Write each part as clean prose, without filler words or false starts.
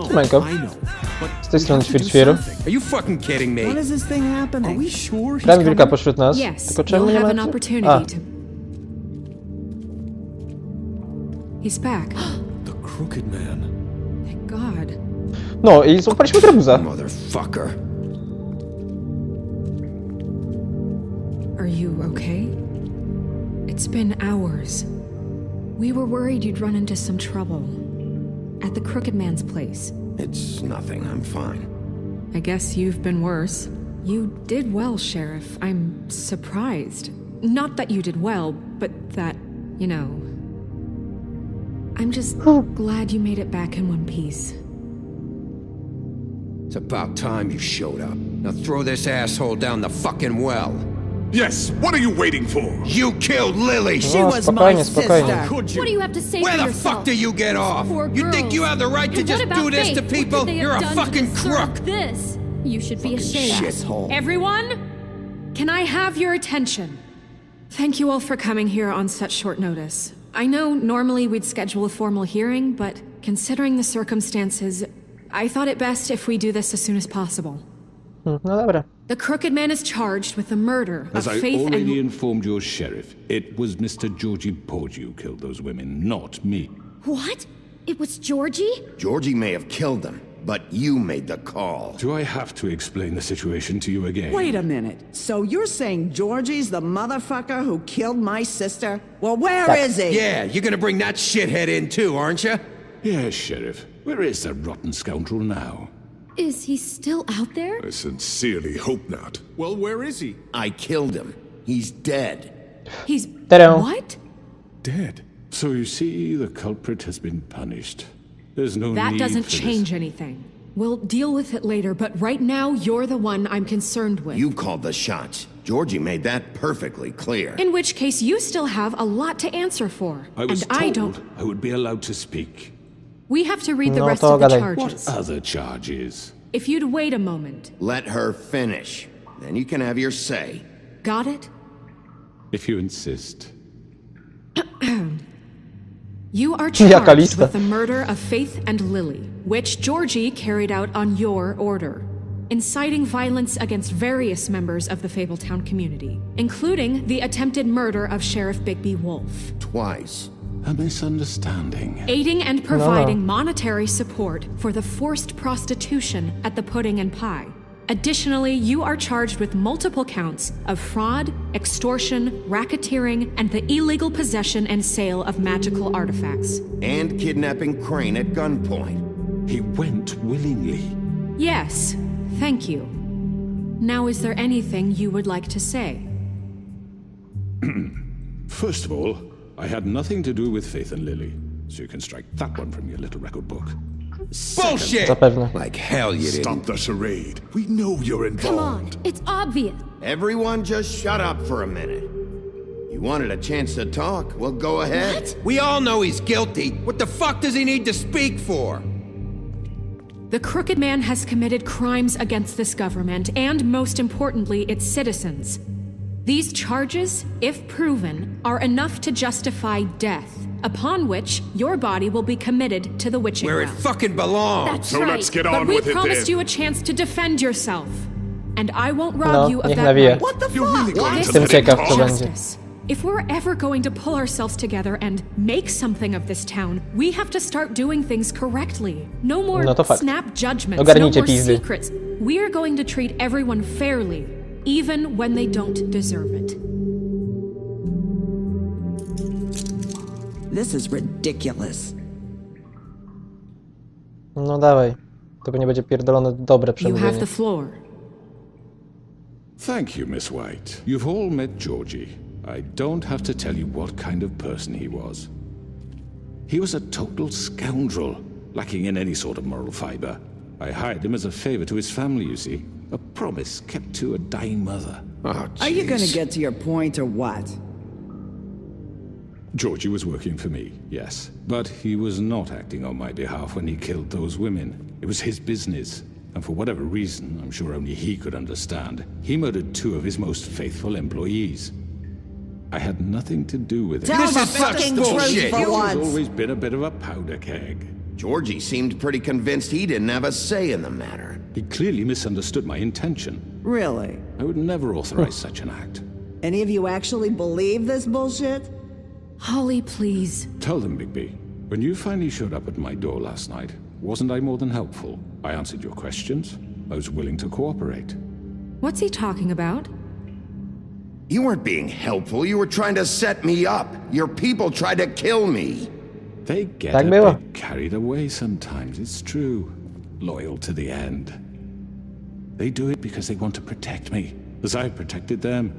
Siemanko. Z tej strony cwircwiru. Are you fucking kidding me? When is this thing happening? Are we sure he's Gramy Wilka coming? pośród nas. Yes, Tylko czemu you'll nie have ma... an A, opportunity to... He's back. The crooked man. Thank God. no i złapaliśmy grabuza. Motherfucker. Are you okay? It's been hours. We were worried you'd run into some trouble. At the Crooked Man's place. It's nothing. I'm fine. I guess you've been worse. You did well, Sheriff. I'm surprised. Not that you did well, but that, you know... I'm just glad you made it back in one piece. It's about time you showed up. Now throw this asshole down the fucking well. Yes, what are you waiting for? You killed Lily! No, spokojnie, spokojnie. Could you? What do you have to say Where for the yourself? fuck do you get off? Poor You think girls. you have the right to And just what about do this Faith? to people? What could they have You're a done to fucking deserve crook! This. You should be ashamed. Shithole. Everyone, can I have your attention? Thank you all for coming here on such short notice. I know normally we'd schedule a formal hearing, but considering the circumstances, I thought it best if we do this as soon as possible. No dobra. The Crooked Man is charged with the murder As of I Faith already and... informed your sheriff, it was Mr. Georgie Porgy who killed those women, not me. What? It was Georgie? Georgie may have killed them, but you made the call. Do I have to explain the situation to you again? Wait a minute. So you're saying Georgie's the motherfucker who killed my sister? Well, where is he? Yeah, you're gonna bring that shithead in too, aren't you? Yes, Sheriff. Where is that rotten scoundrel now? Is he still out there? I sincerely hope not. Well, where is he? I killed him. He's dead. He's... Ta-da. What? Dead. So you see, the culprit has been punished. There's no That need doesn't for change anything. We'll deal with it later, but right now, you're the one I'm concerned with. You called the shots. Georgie made that perfectly clear. In which case, you still have a lot to answer for. I was and told I don't... I would be allowed to speak. We have to read the No, rest to of the gadaj. charges. What other charges? If you'd wait a moment. Let her finish. Then you can have your say. Got it? If you insist. You are Jaka charged lista. with the murder of Faith and Lily, which Georgie carried out on your order, inciting violence against various members of the Fabletown community, including the attempted murder of Sheriff Bigby Wolf, Twice. A misunderstanding. aiding and providing monetary support for the forced prostitution at the Pudding and Pie. Additionally, you are charged with multiple counts of fraud, extortion, racketeering, and the illegal possession and sale of magical artifacts. And kidnapping Crane at gunpoint. He went willingly. Yes, thank you. Now, is there anything you would like to say? First of all, I had nothing to do with Faith and Lily, so you can strike that one from your little record book. Bullshit! Zapewne. Like hell you didn't. Stop the charade. We know you're Come on. involved. It's obvious. Everyone just shut up for a minute. You wanted a chance to talk? Well, go ahead. What? We all know he's guilty. What the fuck does he need to speak for? The Crooked Man has committed crimes against this government and, most importantly, its citizens. These charges, if proven, are enough to justify death, upon which your body will be committed to the witching Where it well. fucking belongs. That's So right. let's get But on we with it promised then. you a chance to defend yourself. And I won't No, rob you of niech that nawija. right. What the You're really fuck? going This to Jestem let him ciekaw, talk? co będzie. justice. If we're ever going to pull ourselves together and make something of this town, we have to start doing things correctly. No more No to fakt. snap judgments, no Ogarnijcie more pizdy. secrets. We are going to treat everyone fairly, even when they don't deserve it. This is ridiculous. No dawaj. To nie będzie pierdolone dobre You have przemówienie. the floor. Thank you, Miss White. You've all met Georgie. I don't have to tell you what kind of person he was. He was a total scoundrel, lacking in any sort of moral fiber. I hired him as a favor to his family, you see. A promise kept to a dying mother. Oh, Are you gonna jeez. get to your point or what? Georgie was working for me, yes. But he was not acting on my behalf when he killed those women. It was his business. And for whatever reason, I'm sure only he could understand, he murdered two of his most faithful employees. I had nothing to do with it. Tell This the is such fucking bullshit. truth for He's once. always been a bit of a powder keg. Georgie seemed pretty convinced he didn't have a say in the matter. He clearly misunderstood my intention. Really? I would never authorize such an act. Any of you actually believe this bullshit? Holly, please. Tell them, Bigby, when you finally showed up at my door last night, wasn't I more than helpful? I answered your questions. I was willing to cooperate. What's he talking about? You weren't being helpful. You were trying to set me up. Your people tried to kill me. They get Tak a było. bit carried away sometimes, it's true. Loyal to the end. They do it because they want to protect me, as I protected them.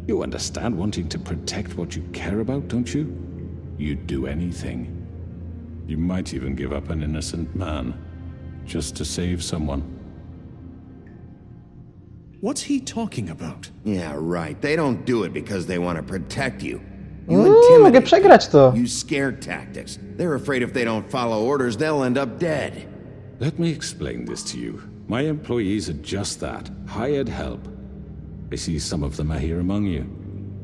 You understand wanting to protect what you care about, don't you? You'd do anything. You might even give up an innocent man, just to save someone. What's he talking about? Yeah, right. They don't do it because they want to protect you. You Mogę intimidate przegrać to. them. Use scare tactics. They're afraid if they don't follow orders, they'll end up dead. Let me explain this to you. My employees are just that, hired help. I see some of them are here among you.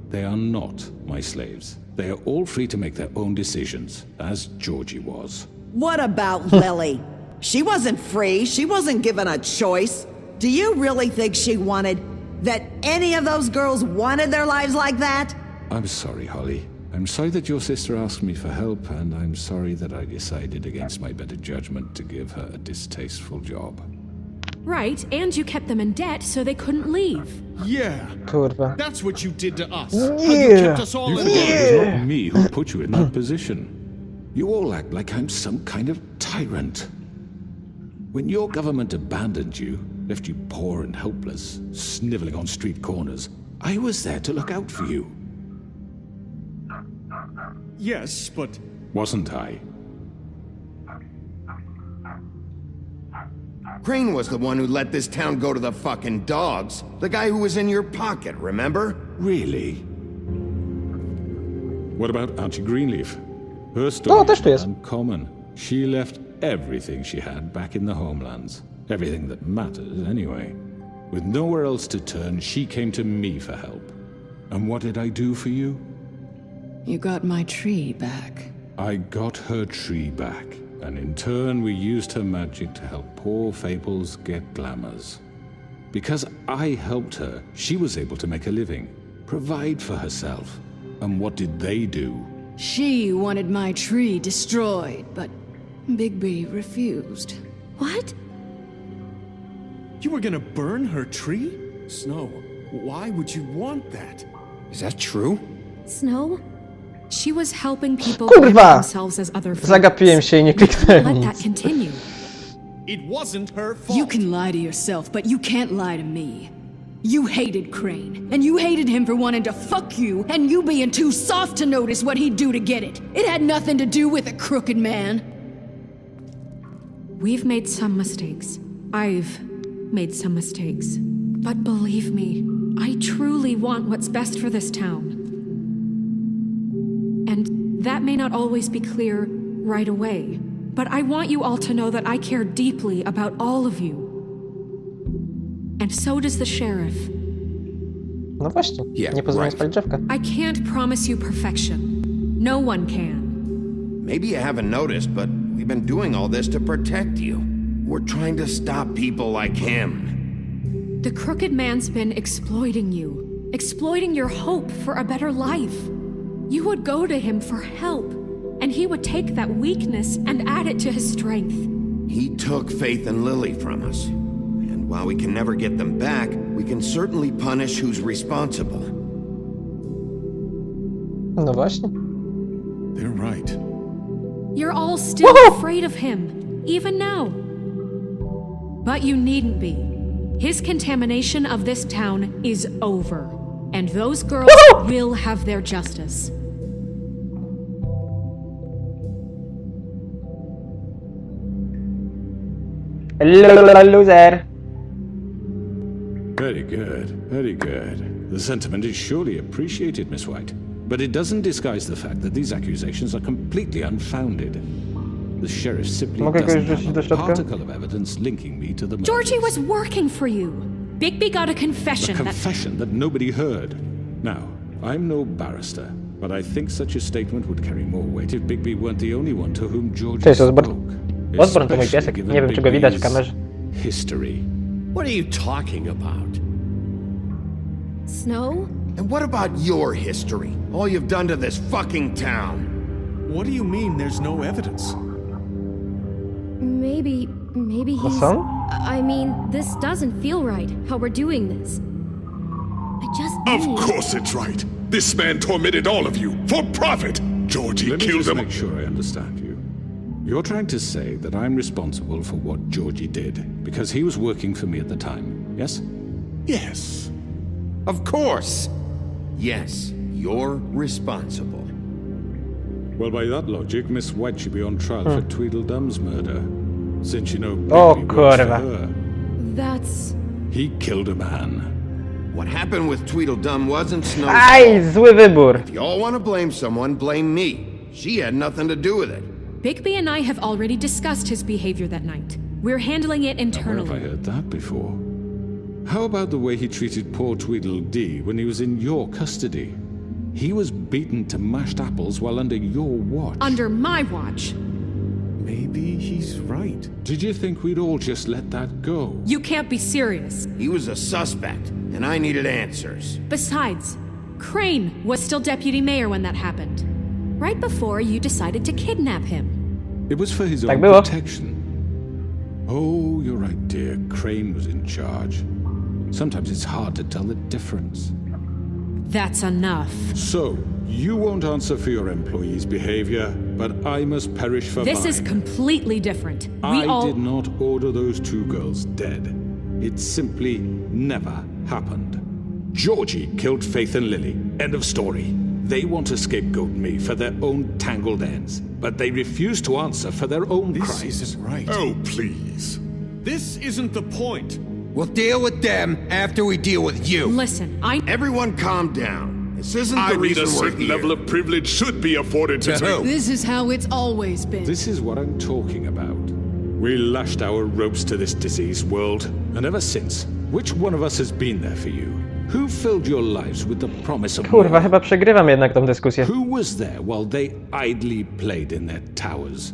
They are not my slaves. They are all free to make their own decisions, as Georgie was. What about Lily? She wasn't free. She wasn't given a choice. Do you really think she wanted that any of those girls wanted their lives like that? I'm sorry, Holly. I'm sorry that your sister asked me for help, and I'm sorry that I decided against my better judgment to give her a distasteful job. Right, and you kept them in debt so they couldn't leave. Yeah, Kurwa. that's what you did to us. How you Yeah. kept us all in It bondage. was not me who put you in that position. You all act like I'm some kind of tyrant. When your government abandoned you, left you poor and helpless, sniveling on street corners, I was there to look out for you. Yes, but Wasn't I? Crane was the one who let this town go to the fucking dogs. The guy who was in your pocket, remember? Really? What about Auntie Greenleaf? Her story też tu is jest. uncommon. She left everything she had back in the homelands. Everything that matters, anyway. With nowhere else to turn, she came to me for help. And what did I do for you? You got my tree back. I got her tree back, and in turn we used her magic to help poor Fables get glamours. Because I helped her, she was able to make a living, provide for herself. And what did they do? She wanted my tree destroyed, but Bigby refused. What? you were gonna burn her tree? Snow, why would you want that? Is that true? Snow? She was helping people Kurwa! brand themselves as other folk. Zagapiłem się i nie kliknąłem Let nic. that continue. It wasn't her fault. You can lie to yourself, but you can't lie to me. You hated Crane, and you hated him for wanting to fuck you, and you being too soft to notice what he'd do to get it. It had nothing to do with a crooked man. We've made some mistakes. I've made some mistakes. But believe me, I truly want what's best for this town. And that may not always be clear right away, but I want you all to know that I care deeply about all of you. And so does the sheriff. No właśnie, Yeah, nie pozwolę right. spalić drzewka. I can't promise you perfection. No one can. Maybe you haven't noticed, but we've been doing all this to protect you. We're trying to stop people like him. The crooked man's been exploiting you, exploiting your hope for a better life. You would go to him for help, and he would take that weakness and add it to his strength. He took Faith and Lily from us. And while we can never get them back, we can certainly punish who's responsible. No właśnie. They're right. You're all still afraid of him, even now. But you needn't be. His contamination of this town is over, and those girls will have their justice. Loser. Very good, very good. The sentiment is surely appreciated, Miss White. But it doesn't disguise the fact that these accusations are completely unfounded. The sheriff simply Mogę doesn't kogoś rzucić do have a środka? particle of evidence linking me to the murders. Georgie was working for you. Bigby got a A confession that... confession that nobody heard. Now, I'm no barrister, but I think such a statement would carry more weight if Bigby weren't the only one to whom Georgie Cześć, Osborn. spoke. Osborn to mój Especially piesek. given Nie wiem, czy go widać w Bigby's kamerze. history. What are you talking about? Snow? And what about your history? All you've done to this fucking town? What do you mean there's no evidence? Maybe he's... Awesome. I mean, this doesn't feel right, how we're doing this. I just Of need... course it's right. This man tormented all of you for profit. Georgie Let me killed just him. make sure I understand you. You're trying to say that I'm responsible for what Georgie did because he was working for me at the time, yes? Yes. Of course. Yes, you're responsible. Well, by that logic, Miss White should be on trial for Tweedledum's murder. Since you know O Bigby works for kurwa. her. That's... He killed a man. What happened with Tweedledum wasn't Snow's Aj, fault. zły wybór. If you all want to blame someone, blame me. She had nothing to do with it. Bigby and I have already discussed his behavior that night. We're handling it Where have I internally. heard that before? How about the way he treated poor Tweedledee when he was in your custody? He was beaten to mashed apples while under your watch. Under my watch. Maybe he's right. Did you think we'd all just let that go? You can't be serious. He was a suspect, and I needed answers. Besides, Crane was still deputy mayor when that happened. Right before you decided to kidnap him. It was for his Tak own było. protection. Oh, you're right, dear. Crane was in charge. Sometimes it's hard to tell the difference. That's enough. So, you won't answer for your employees' behavior, but I must perish for This mine. is completely different. I did not order those two girls dead. It simply never happened. Georgie killed Faith and Lily. End of story. They want to scapegoat me for their own tangled ends, but they refuse to answer for their own This crimes. isn't right. Oh, please. This isn't the point. We'll deal with them after we deal with you. Listen, Everyone calm down. This isn't I the mean, reason a we're certain here. level of privilege should be afforded to who? This is how it's always been. This is what I'm talking about. We lashed our ropes to this diseased world, and ever since, which one of us has been there for you? Who filled your lives with the promise of Kurwa, more? chyba przegrywam jednak tą dyskusję. Who was there while they idly played in their towers,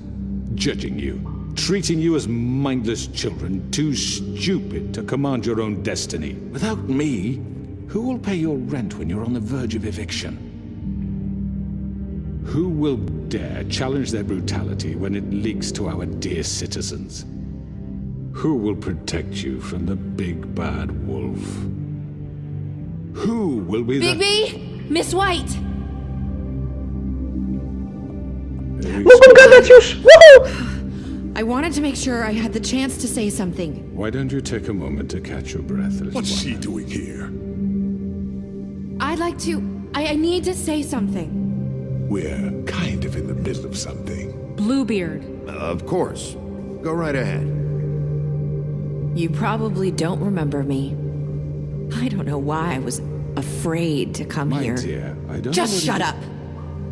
judging you, treating you as mindless children, too stupid to command your own destiny? Without me, who will pay your rent when you're on the verge of eviction? Who will dare challenge their brutality when it leaks to our dear citizens? Who will protect you from the big bad wolf? Who will be the... Bigby! Miss White! Mogą gadać już! Woohoo! I wanted to make sure I had the chance to say something. Why don't you take a moment to catch your breath, little What's one? she doing here? I'd like to... I need to say something. We're kind of in the middle of something. Bluebeard. Of course. Go right ahead. You probably don't remember me. I don't know why I was afraid to come My here. dear, I don't Just know shut what up.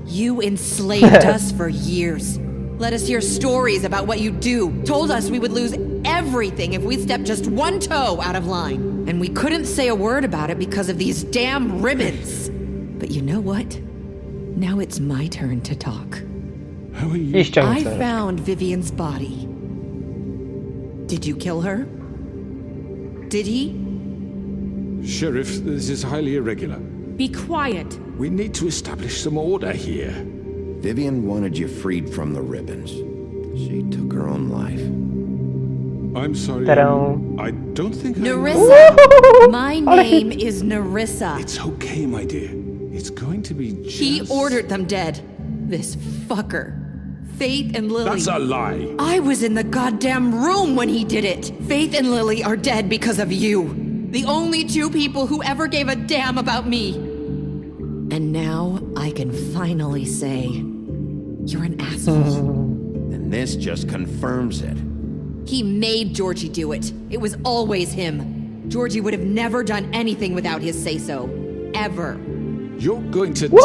You enslaved us for years. Let us hear stories about what you do. Told us we would lose everything if we stepped just one toe out of line. And we couldn't say a word about it because of these damn ribbons. But you know what? Now it's my turn to talk. How are you? I ściągnę I sobie. found Vivian's body. Did you kill her? Did he? Sheriff, this is highly irregular. Be quiet. We need to establish some order here. Vivian wanted you freed from the ribbons. She took her own life. I'm sorry. Ta-da. I don't think Narissa. My name is Narissa. It's okay, my dear. It's going to be just... He ordered them dead. This fucker. Faith and Lily. That's a lie. I was in the goddamn room when he did it. Faith and Lily are dead because of you. The only two people who ever gave a damn about me. And now I can finally say, you're an asshole. And this just confirms it. He made Georgie do it. It was always him. Georgie would have never done anything without his say-so. Ever. You're going to Woo!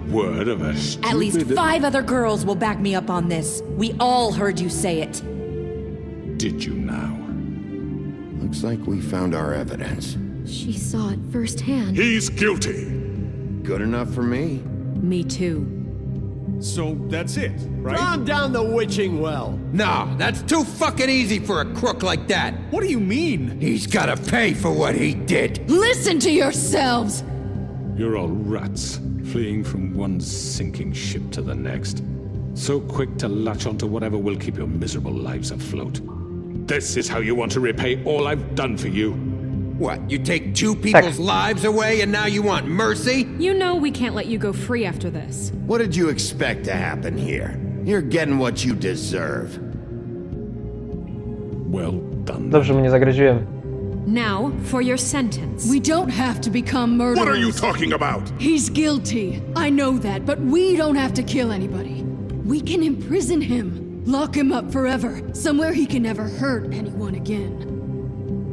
take the word of a stupid... At least 5 other girls will back me up on this. We all heard you say it. Did you now? Looks like we found our evidence. She saw it firsthand. He's guilty. good enough for me. Me too. So that's it, right? Calm down the witching well. No, that's too fucking easy for a crook like that. What do you mean? He's gotta pay for what he did. Listen to yourselves! You're all rats, fleeing from one sinking ship to the next. So quick to latch onto whatever will keep your miserable lives afloat. This is how you want to repay all I've done for you. What, you take two people's lives away and now you want mercy? You know we can't let you go free after this. What did you expect to happen here? You're getting what you deserve. Well done. Dobrze mu nie zagroziłem. Now, for your sentence. We don't have to become murderers. What are you talking about? He's guilty. I know that, but we don't have to kill anybody. We can imprison him. Lock him up forever. Somewhere he can never hurt anyone again.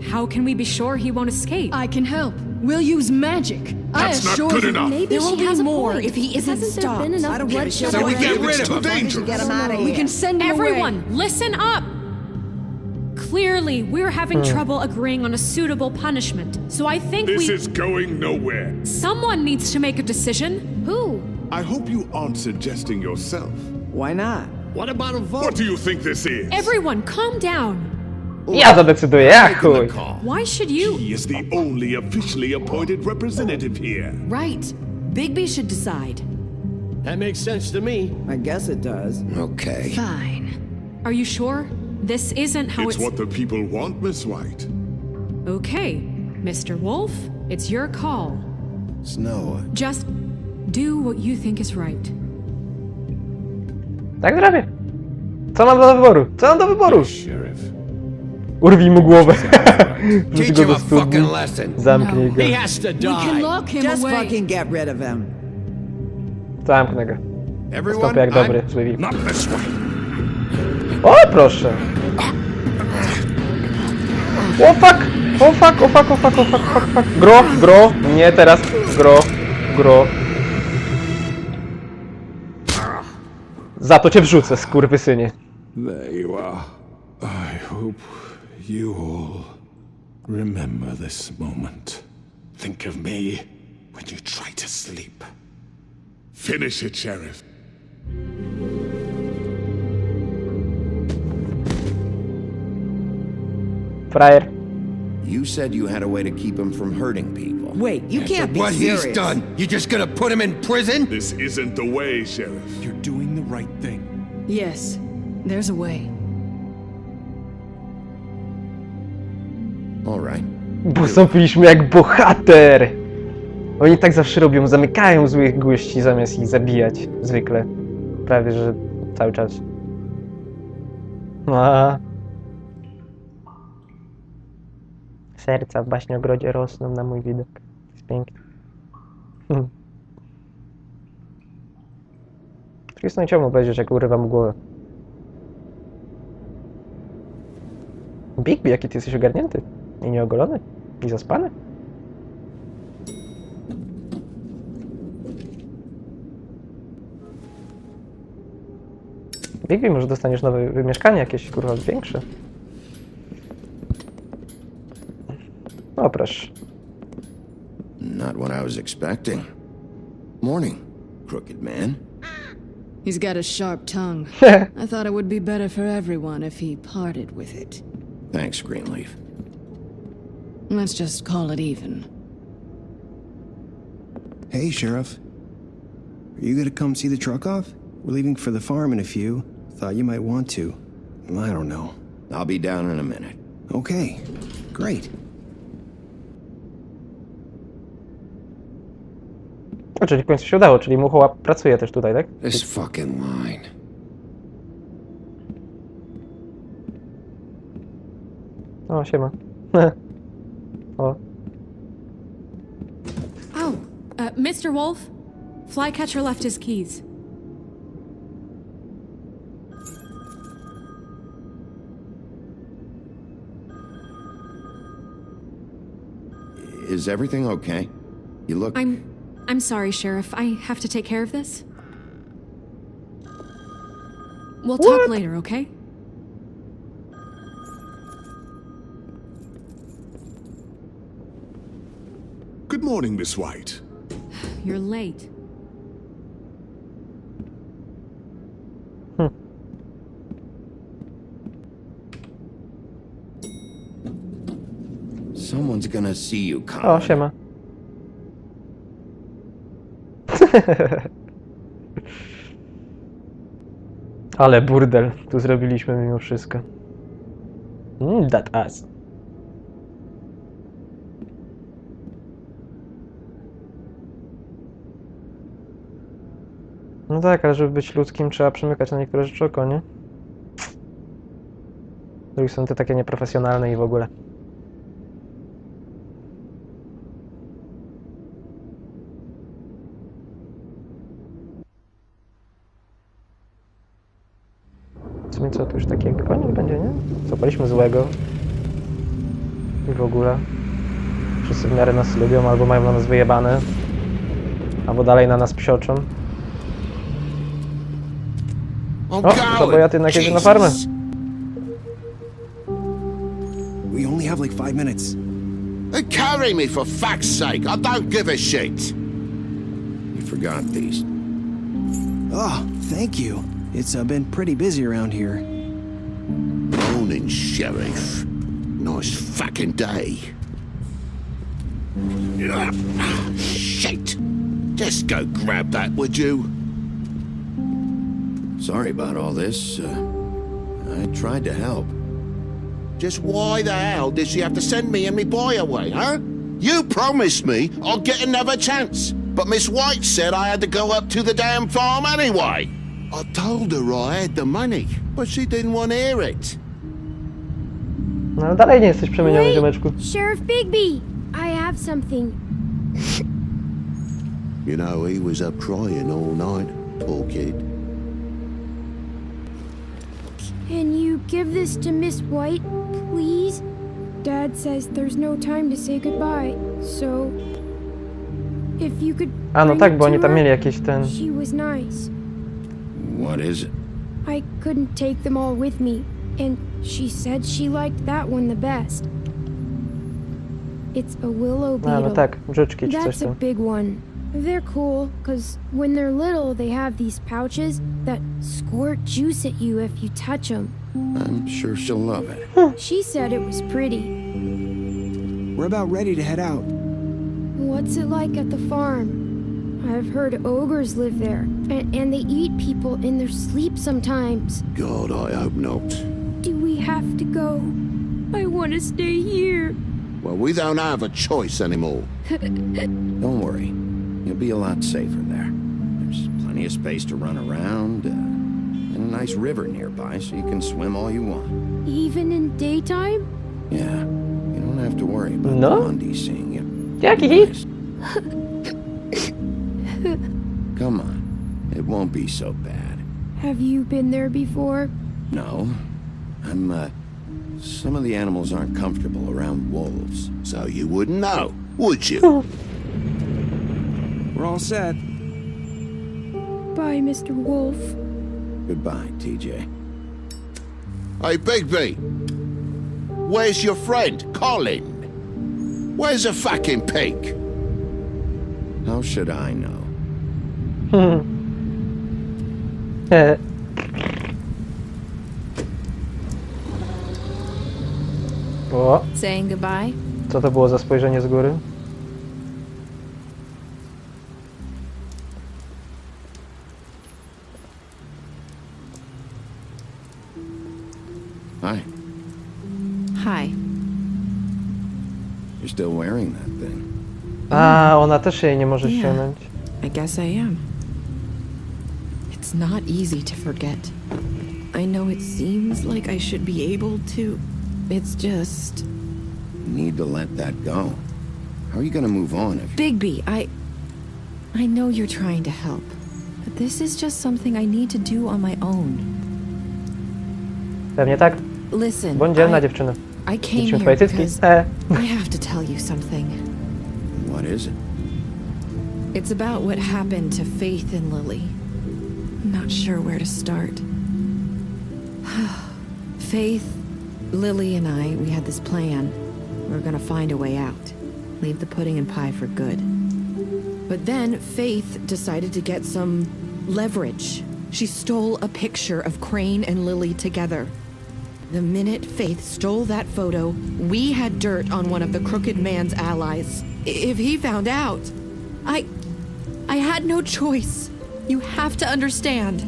How can we be sure he won't escape? I can help. We'll use magic. That's not good enough. Maybe There will she has be a more point. if he isn't Hasn't there stopped. been enough I don't give a shit. bloodshed So we already? get rid It's of too him. dangerous. Get him out of here. We can send him Everyone, away. listen up! Clearly, we're having trouble agreeing on a suitable punishment, so I think This is going nowhere. someone needs to make a decision. Who? I hope you aren't suggesting yourself. Why not? What about a vote? What do you think this is? Everyone, calm down. Ja zadecyduję, ja chuj. Why should you? He is the only officially appointed representative here. Right. Bigby should decide. That makes sense to me. I guess it does. Okay. Fine. Are you sure? This isn't how It's what the people want, Miss White. Okay, Mr. Wolf, it's your call. Snow, Just do what you think is right. Tak zrobię. Co mam do wyboru? Co mam do wyboru? Sheriff. Urwij mu głowę. Wrzuć Teach go him do a studni. fucking lesson. Zamknij go. He has to We can die. lock him Just away. fucking get rid of him. Zamknę go. everyone, Stopy jak dobry, zły wilk. Not this way. O, proszę. O fuck! O fuck, o fuck, o fuck, o fuck, fuck, fuck. Gro, gro. Nie teraz. Gro, gro. Za to cię wrzucę, skurwysynie. There you are. I hope you all remember this moment. Think of me when you try to sleep. Finish it, Sheriff. Frajer. you said you had a way to keep him from hurting people. Wait, you can't be What serious. he's done, you just gonna put him in prison? This isn't the way, Sheriff. You're doing the right thing. Yes, there's a way. All right. Postąpiliśmy jak bohater! Oni tak zawsze robią, zamykają złych gości zamiast ich zabijać. Zwykle. Prawie, że cały czas. A. Serca w baśniogrodzie rosną na mój widok. Jest pięknie. Tristan chciałbym obejrzeć, jak urywa mu głowę. Bigby, jaki ty jesteś ogarnięty. I nieogolony. I zaspany. Bigby, może dostaniesz nowe mieszkanie, jakieś kurwa większe. O, proszę. Not what I was expecting. Morning, crooked man. He's got a sharp tongue. I thought it would be better for everyone if he parted with it. Thanks, Greenleaf. Let's just call it even. Hey, Sheriff. Are you gonna come see the truck off? We're leaving for the farm in a few. Thought you might want to. I don't know. I'll be down in a minute. Okay, great. O, czyli w końcu się udało, czyli Muchoła pracuje też tutaj, tak? This fucking line. O, siema. O. Oh, Mr. Wolf, Flycatcher left his keys. Is everything okay? You look... I'm sorry, Sheriff. I have to take care of this. We'll talk later, okay? Good morning, Miss White. you're late. Someone's gonna see you, Colin. O, siema. Ale burdel tu zrobiliśmy mimo wszystko. That us. No tak, ale żeby być ludzkim, trzeba przymykać na niektóre rzeczy oko, nie? Z drugiej strony te takie nieprofesjonalne i w ogóle. W sumie co tu już takiego koniec będzie, nie? Zapaliśmy złego. I w ogóle. Wszyscy w miarę nas lubią, albo mają na nas wyjebane. Albo dalej na nas psioczą. O, to bo ja ty jednak jedzie na farmę. We only have like 5 minutes. Carry me for fuck's sake! I don't give a shit! You forgot these. Oh, thank you. It's been pretty busy around here. Morning, Sheriff. Nice fucking day. Shit! Just go grab that, would you? Sorry about all this. I tried to help. Just why the hell did she have to send me and me boy away, huh? You promised me I'll get another chance, but Miss White said I had to go up to the damn farm anyway. I told her I had the money, but she didn't want to hear it. No dalej nie jesteś przemieniony, ziomeczku. Sheriff Bigby, I have something. You know, he was up crying all night, poor kid. Can you give this to Miss White, please? Dad says there's no time to say goodbye, so if you could. A no bring tak, it bo to oni tam her, mieli jakiś ten... She was nice. What is it? I couldn't take them all with me, and she said she liked that one the best. It's a willow A beetle. no tak, brzyczki czy coś That's a tam. big one. They're cool, cause when they're little, they have these pouches that squirt juice at you if you touch them. I'm sure she'll love it. She said it was pretty. We're about ready to head out. What's it like at the farm? I've heard ogres live there, and they eat people in their sleep sometimes. God, I hope not. Do we have to go? I want to stay here. Well, we don't have a choice anymore. Don't worry. You'll be a lot safer there. There's plenty of space to run around, and a nice river nearby so you can swim all you want. Even in daytime? Yeah, you don't have to worry about No? Blondie seeing you. Jaki hit? Come on, it won't be so bad. Have you been there before? No, some of the animals aren't comfortable around wolves, so you wouldn't know, would you? We're all set. Bye, Mr. Wolf. Goodbye, TJ. Hey, Bigby! Where's your friend, Colin? Where's the fucking pig? How should I know? O, Saying goodbye? co to było za spojrzenie z góry? Hi. Hi. You're still wearing that thing. A, ona też jej nie może Yeah. ściągnąć. I guess I am. It's not easy to forget. I know it seems like I should be able to. It's just... You need to let that go. How are you gonna move on if... Bigby, I know you're trying to help, but this is just something I need to do on my own. Pewnie tak. Listen, Bądź dzielna dziewczyna. I came Widzieliśmy here twoje cycki. because I have to tell you something. What is it? It's about what happened to Faith and Lily. I'm not sure where to start. Faith, Lily, and we had this plan. We were gonna find a way out. Leave the pudding and pie for good. But then Faith decided to get some leverage. She stole a picture of Crane and Lily together. The minute Faith stole that photo, we had dirt on one of the Crooked Man's allies. If he found out, I had no choice. You have to understand.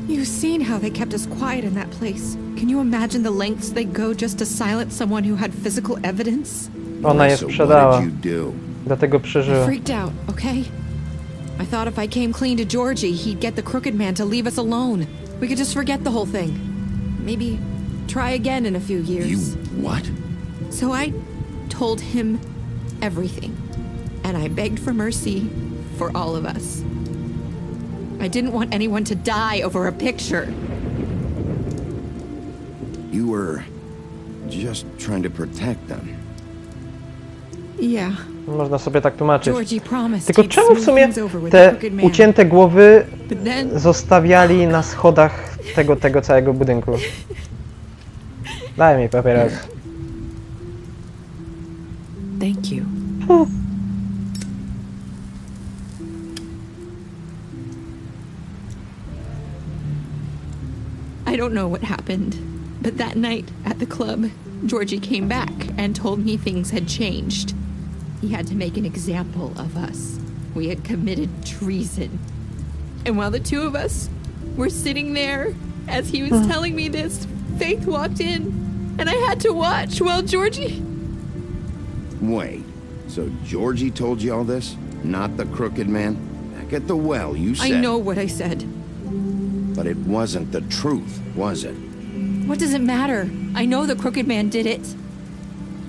You've seen how they kept us quiet in that place. Can you imagine the lengths they go just to silence someone who had physical evidence? Ona je So sprzedała. what did you do? Dlatego I przeżyła. freaked out, okay? I thought if I came clean to Georgie, he'd get the Crooked Man to leave us alone. We could just forget the whole thing. Maybe try again in a few years. You what? So I told him everything. And I begged for mercy for all of us. I didn't want anyone to die over a picture. You were just trying to protect them. Yeah. Można sobie tak tłumaczyć. Georgie promised Tylko he'd czemu w smooth sumie things over with the te Crooked Man. ucięte głowy But then zostawiali na schodach tego całego budynku? Daj mi papieros. Thank you. I don't know what happened, but that night at the club, Georgie came back and told me things had changed. He had to make an example of us. We had committed treason. And while the two of us were sitting there, as he was telling me this, Faith walked in, and I had to watch while Georgie... Wait, so Georgie told you all this? Not the Crooked Man? Back at the well, you said... I know what I said. But it wasn't the truth, was it? What does it matter? I know the Crooked Man did it.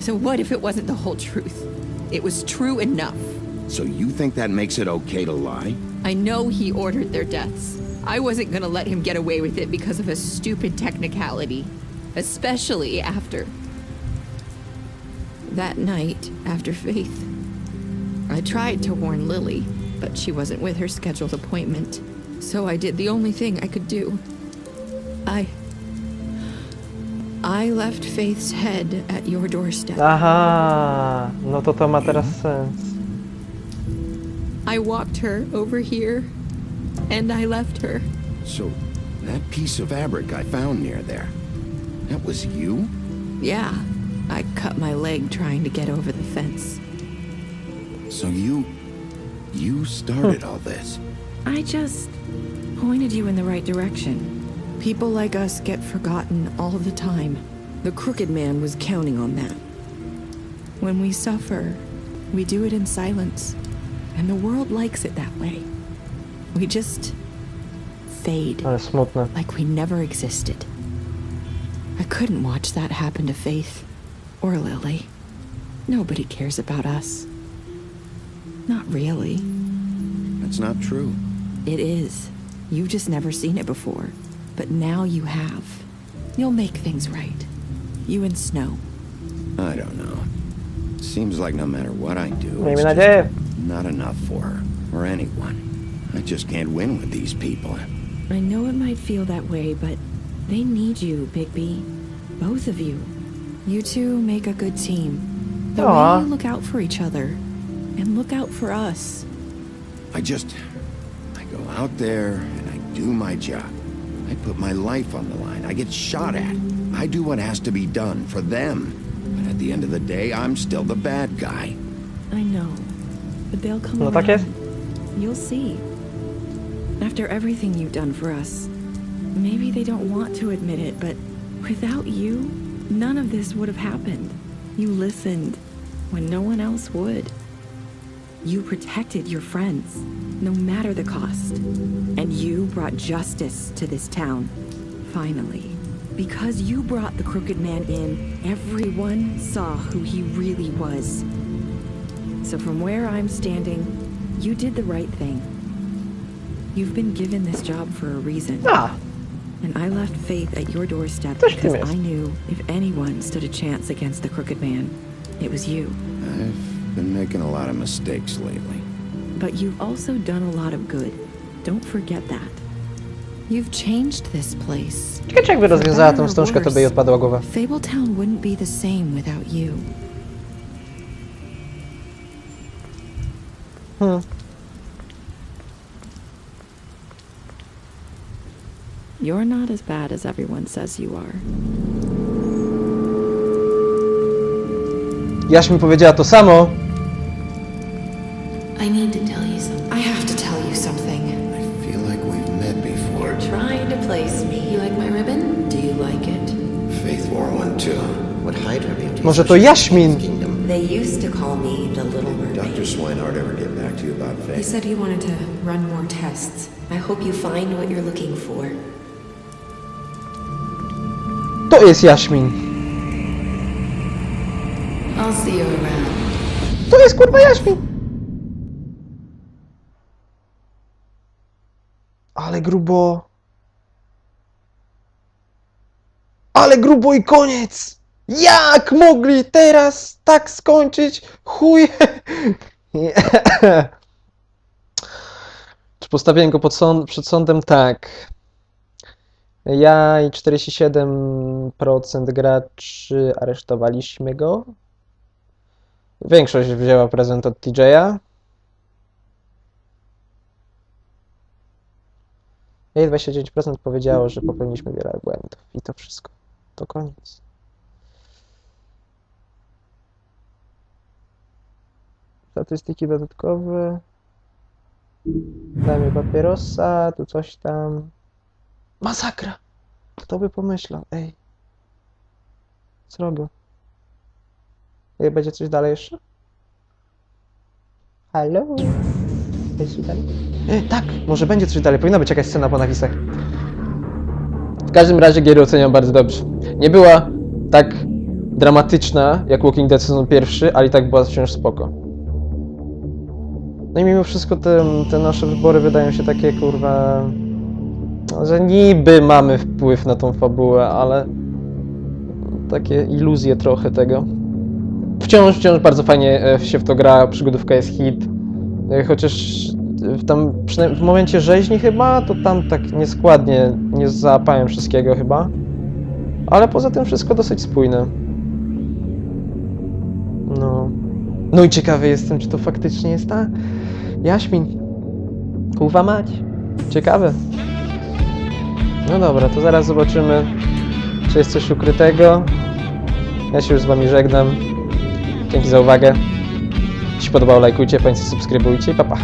So what if it wasn't the whole truth? It was true enough. So you think that makes it okay to lie? I know he ordered their deaths. I wasn't gonna let him get away with it because of a stupid technicality. Especially after... that night, after Faith. I tried to warn Lily, but she wasn't with her scheduled appointment. So I did the only thing I could do. I left Faith's head at your doorstep. Aha, no to ma teraz sens. I walked her over here, and I left her. So, that piece of fabric I found near there, that was you? Yeah, I cut my leg trying to get over the fence. So you started all this? I just pointed you in the right direction. People like us get forgotten all the time. The Crooked Man was counting on that. When we suffer, we do it in silence. And the world likes it that way. We just fade. Ale smutne. Like we never existed. I couldn't watch that happen to Faith or Lily. Nobody cares about us. Not really. That's not true. It is. You've just never seen it before. But now you have. You'll make things right. You and Snow. I don't know. Seems like no matter what I do, Miejmy it's nadzieję. just not enough for her, or anyone. I just can't win with these people. I know it might feel that way, but they need you, Bigby. Both of you. You two make a good team. The Aw. way you look out for each other. And look out for us. I go out there and I do my job. I put my life on the line. I get shot at. I do what has to be done for them. But at the end of the day, I'm still the bad guy. I know. But they'll come No around. tak jest. You'll see. After everything you've done for us, maybe they don't want to admit it, but without you, none of this would have happened. You listened when no one else would. You protected your friends, no matter the cost. And you brought justice to this town, finally. Because you brought the Crooked Man in, everyone saw who he really was. So from where I'm standing, you did the right thing. You've been given this job for a reason. Ah, And I left Faith at your doorstep Coś w tym because jest. I knew if anyone stood a chance against the Crooked Man, it was you. I've been making a lot of mistakes lately. But you've also done a lot of good. Don't forget that. You've changed this place. ciekawe czy jakby rozwiązała tą wstążkę, to by jej odpadła głowa. Fabletown wouldn't be the same without you. You're not as bad as everyone says you are. Jaś mi powiedziała to samo. I need to tell you something. I have to tell you something. I feel like we've met before. Trying to place me. You like my ribbon? Do you like it? Faith wore one too. What Hydra beauty? Może to Jaśmin? They used to call me the Little Mermaid. Dr. Swinehart ever get back to you about He Faith? said he wanted to run more tests. I hope you find what you're looking for. To jest Jaśmin. I'll see you around. To jest kurwa Jaśmin. Ale grubo. Ale grubo i koniec. Jak mogli teraz tak skończyć? Chuj. Czy postawiłem go przed sądem? Tak. Ja i 47% graczy aresztowaliśmy go. Większość wzięła prezent od TJ'a. I 29% powiedziało, że popełniliśmy wiele błędów. I to wszystko. To koniec. Statystyki dodatkowe. Dajmy papierosa, tu coś tam. Masakra! Kto by pomyślał? Ej. Srogo. Będzie coś dalej jeszcze? Halo? Coś dalej? Tak, może będzie coś dalej. Powinna być jakaś scena po napisach. W każdym razie gierę oceniam bardzo dobrze. Nie była tak dramatyczna jak Walking Dead sezon pierwszy, ale i tak była wciąż spoko. No i mimo wszystko te nasze wybory wydają się takie, kurwa, że niby mamy wpływ na tą fabułę, ale takie iluzje trochę tego. Wciąż bardzo fajnie się w to gra, przygodówka jest hit. Chociaż tam w momencie rzeźni chyba, to tam tak nieskładnie nie załapałem wszystkiego chyba. Ale poza tym wszystko dosyć spójne. No i ciekawy jestem, czy to faktycznie jest ta Jaśmin. Kurwa mać. Ciekawe. No dobra, to zaraz zobaczymy, czy jest coś ukrytego. Ja się już z wami żegnam. Dzięki za uwagę. Jeśli się podobało, lajkujcie, subskrybujcie i pa pa.